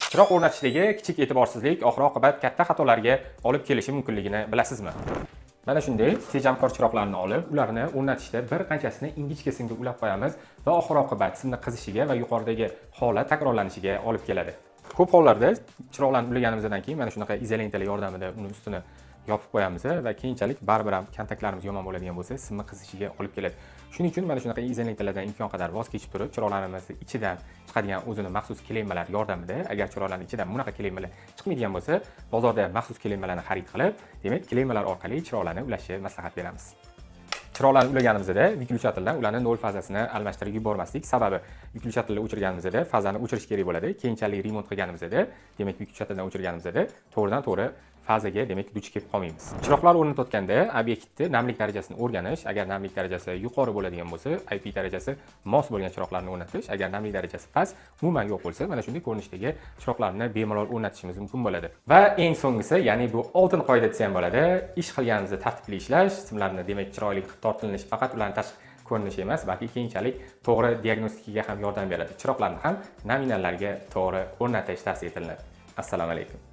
Chiroq o'rnatishdagi kichik e'tiborsizlik oxir-oqibat katta xatolarga olib kelishi mumkinligini bilasizmi? Mana shunday tejamkor chiroqlarni olib, ularni o'rnatishda bir qanchasini ingichka simga ulab qo'yamiz va oxir-oqibat simni qizishiga va yuqoridagi holat takrorlanishiga olib keladi. Ko'p hollarda chiroqlarni ulaganimizdan keyin mana shunaqa izolentalar yordamida uni ustini yopib qo'yamiz va keyinchalik baribir ham kontaktlarimiz yomon bo'ladigan bo'lsa, simni qizishiga olib keladi. Shuning uchun mana shunaqa izolentalardan imkon qadar voz kechib turib, chiroqlarimizni ichidan chiqadigan o'zini maxsus kelaymalar yordamida, agar chiroqlarning ichidan bunaqa kelaymalar chiqmaydigan bo'lsa, bozorda maxsus kelaymalarni xarid qilib, demak, kelaymalar orqali chiroqlarni ulashni maslahat beramiz. Chiroqlarni ulaganimizda vyuklyatordan ularni 0 fazasini almashtirib yubormaslik. Sababi vyuklyatorni o'chirganimizda fazani o'chirish kerak bo'ladi. Keyinchalik remont qilganimizda, demak, vyuklyatordan o'chirganimizda to'g'ridan-to'g'ri fazaga demak duch kelib qolmaymiz. Chiroqlar o'rnatayotganda obyektni namlik darajasini o'rganish, agar namlik darajasi yuqori bo'ladigan bo'lsa, IP darajasi mos bo'lgan chiroqlarni o'rnatish, agar namlik darajasi past, umuman yo'q bo'lsa, mana shunday ko'rinishdagi chiroqlarni bemalol o'rnatishimiz mumkin bo'ladi. Va eng so'nggisi, ya'ni bu oltin qoida desa ham bo'ladi, ish qilganimizda tartibli ishlash, simlarni demak chiroyli tortilish faqat ularning tashqi ko'rinishi emas, balki keyinchalik to'g'ri diagnostikaga ham yordam beradi. Chiroqlarni ham nominallarga to'g'ri o'rnatish tavsiya etiladi. Assalomu alaykum.